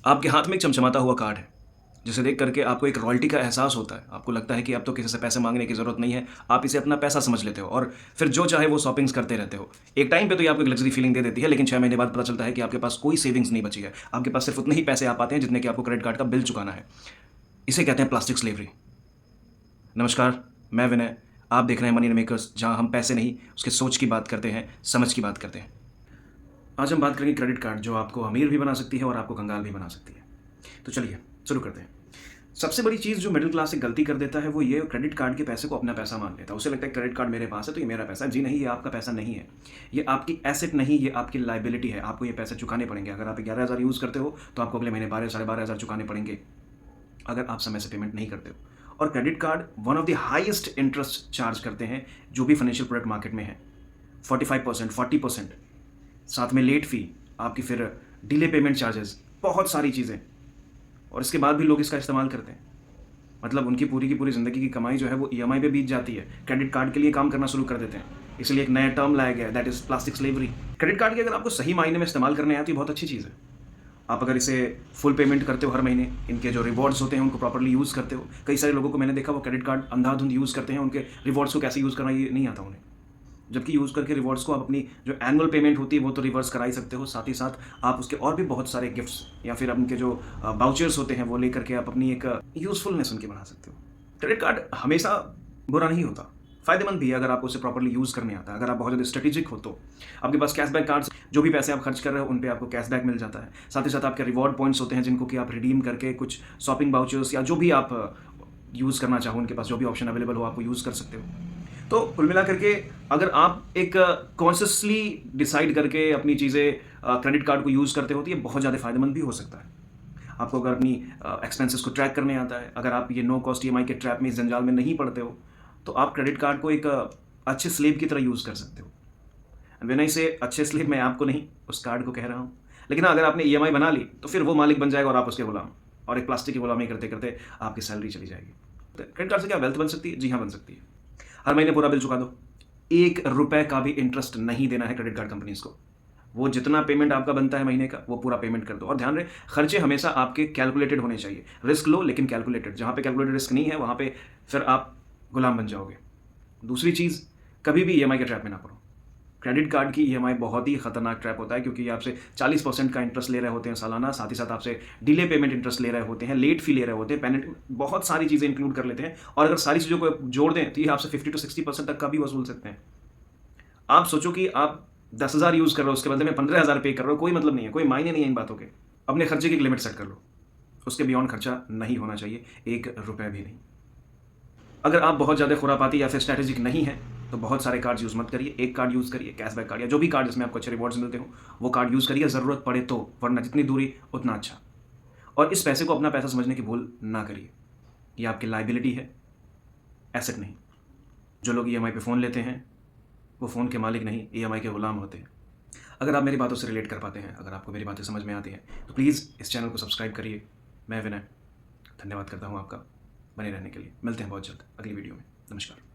आपके हाथ में एक चमचमाता हुआ कार्ड है, जिसे देख करके आपको एक रॉयल्टी का एहसास होता है। आपको लगता है कि अब तो किसी से पैसे माँगने की ज़रूरत नहीं है, आप इसे अपना पैसा समझ लेते हो और फिर जो चाहे वो शॉपिंग्स करते रहते हो। एक टाइम पे तो ये आपको एक लग्ज़री फीलिंग दे देती है, लेकिन 6 महीने बाद पता चलता है कि आपके पास कोई सेविंग्स नहीं बची है। आपके पास सिर्फ़ उतने ही पैसे आ पाते हैं जितने कि आपको क्रेडिट कार्ड का बिल चुकाना है। इसे कहते हैं प्लास्टिक स्लेवरी। नमस्कार, मैं विनय। आप देख रहे हैं मनी मेकर्स, जहाँ हम पैसे नहीं, उसके सोच की बात करते हैं, समझ की बात करते हैं। आज हम बात करेंगे क्रेडिट कार्ड, जो आपको अमीर भी बना सकती है और आपको कंगाल भी बना सकती है। तो चलिए शुरू करते हैं। सबसे बड़ी चीज़ जो मिडिल क्लास एक गलती कर देता है वो ये क्रेडिट कार्ड के पैसे को अपना पैसा मान लेता है। उसे लगता है क्रेडिट कार्ड मेरे पास है तो ये मेरा पैसा है। जी नहीं, ये आपका पैसा नहीं है। ये आपकी एसेट नहीं, ये आपकी लायबिलिटी है। आपको ये पैसे चुकाने पड़ेंगे। अगर आप 11,000 यूज़ करते हो तो आपको अगले महीने 12 साढ़े 12,000 चुकाने पड़ेंगे, अगर आप समय से पेमेंट नहीं करते हो। और credit card one of the highest interest charge करते हैं जो भी फाइनेंशियल प्रोडक्ट मार्केट में है। 45%, 40%, साथ में लेट फी, आपकी फिर डिले पेमेंट चार्जेस, बहुत सारी चीज़ें। और इसके बाद भी लोग इसका इस्तेमाल करते हैं। मतलब उनकी पूरी की पूरी ज़िंदगी की कमाई जो है वो ईएमआई पे बीत जाती है। क्रेडिट कार्ड के लिए काम करना शुरू कर देते हैं। इसलिए एक नया टर्म लाया गया है, that is plastic slavery. Credit card की अगर आपको सही मायने में इस्तेमाल करने आए तो ये बहुत अच्छी चीज़ है। आप अगर इसे फुल पेमेंट करते हो हर महीने, इनके जो रिवॉर्ड्स होते हैं उनको प्रॉपर्ली यूज़ करते हो। कई सारे लोगों को मैंने देखा वो क्रेडिट कार्ड अंधाधुंध यूज़ करते हैं, उनके रिवॉर्ड्स को कैसे यूज़ करना ये नहीं आता उन्हें। जबकि यूज़ करके रिवॉर्ड्स को आप अपनी जो एनुअल पेमेंट होती है वो तो रिवर्स करा ही सकते हो। साथ ही साथ आप उसके और भी बहुत सारे गिफ्ट्स या फिर उनके जो वाउचर्स होते हैं वो लेकर के आप अपनी एक यूज़फुलनेस उनकी बना सकते हो। क्रेडिट कार्ड हमेशा बुरा नहीं होता, फ़ायदेमंद भी है अगर आपको उसे प्रॉपर्ली यूज़ करने आता है। अगर आप बहुत ज़्यादा स्ट्रेटेजिक हो तो आपके पास कैशबैक कार्ड्स, जो भी पैसे आप खर्च कर रहे हो उन पे आपको कैशबैक मिल जाता है। साथ ही साथ आपके रिवॉर्ड पॉइंट्स होते हैं जिनको कि आप रिडीम करके कुछ शॉपिंग वाउचर्स या जो भी आप यूज़ करना चाहो, उनके पास जो भी ऑप्शन अवेलेबल हो आपको यूज़ कर सकते हो। तो कुल मिला करके अगर आप एक कॉन्शियसली डिसाइड करके अपनी चीज़ें क्रेडिट कार्ड को यूज़ करते हो तो ये बहुत ज़्यादा फ़ायदेमंद भी हो सकता है। आपको अगर अपनी एक्सपेंसेस को ट्रैक करने आता है, अगर आप ये नो कॉस्ट ईएमआई के ट्रैप में, इस जंजाल में नहीं पड़ते हो, तो आप क्रेडिट कार्ड को एक अच्छे स्लेव की तरह यूज़ कर सकते हो। व्हेन आई से अच्छे स्लेव, मैं आपको नहीं, उस कार्ड को कह रहा हूँ। लेकिन अगर आपने ईएमआई बना ली तो फिर वो मालिक बन जाएगा और आप उसके गुलाम, और एक प्लास्टिक की गुलामी करते करते आपकी सैलरी चली जाएगी। तो क्रेडिट कार्ड से क्या वेल्थ बन सकती है? जी हाँ, बन सकती है। हर महीने पूरा बिल चुका दो, ₹1 का भी इंटरेस्ट नहीं देना है क्रेडिट कार्ड कंपनीज को। वो जितना पेमेंट आपका बनता है महीने का वो पूरा पेमेंट कर दो। और ध्यान रहे, खर्चे हमेशा आपके कैलकुलेटेड होने चाहिए। रिस्क लो लेकिन कैलकुलेटेड। जहाँ पे कैलकुलेटेड रिस्क नहीं है वहाँ पे फिर आप गुलाम बन जाओगे। दूसरी चीज़, कभी भी ईएमआई के ट्रैप में ना पड़ो। क्रेडिट कार्ड की ईएमआई बहुत ही खतरनाक ट्रैप होता है, क्योंकि ये आपसे 40% का इंटरेस्ट ले रहे होते हैं सालाना। साथ ही साथ आपसे डिले पेमेंट इंटरेस्ट ले रहे होते हैं, लेट फी ले रहे होते हैं, पेनल्टी, बहुत सारी चीज़ें इंक्लूड कर लेते हैं। और अगर सारी चीज़ों को जोड़ दें तो ये आपसे 50 to 60% तक का भी वसूल सकते हैं। आप सोचो कि आप 10,000 यूज़ कर रहे हो, उसके बदले में 15,000 पे कर रहे हो, कोई मतलब नहीं है, कोई मायने नहीं है इन बातों के। अपने खर्चे की एक लिमिट सेट कर लो, उसके बियॉन्ड खर्चा नहीं होना चाहिए, ₹1 भी नहीं। अगर आप बहुत ज़्यादा खुरापाती या फिर स्ट्रैटेजिक नहीं है तो बहुत सारे कार्ड्स यूज़ मत करिए। एक कार्ड यूज़ करिए, कैशबैक कार्ड या जो भी कार्ड जिसमें आपको अच्छे रिवॉर्ड्स मिलते हो वो कार्ड यूज़ करिए, ज़रूरत पड़े तो, वरना जितनी दूरी उतना अच्छा। और इस पैसे को अपना पैसा समझने की भूल ना करिए। ये आपकी लायबिलिटी है, एसेट नहीं। जो लोग ईएमआई पे फ़ोन लेते हैं वो फ़ोन के मालिक नहीं, ईएमआई के गुलाम होते हैं। अगर आप मेरी बातों से रिलेट कर पाते हैं, अगर आपको मेरी बातें समझ में आती हैं, तो प्लीज़ इस चैनल को सब्सक्राइब करिए। मैं विनय धन्यवाद करता हूँ आपका बने रहने के लिए। मिलते हैं बहुत जल्द अगली वीडियो में। नमस्कार।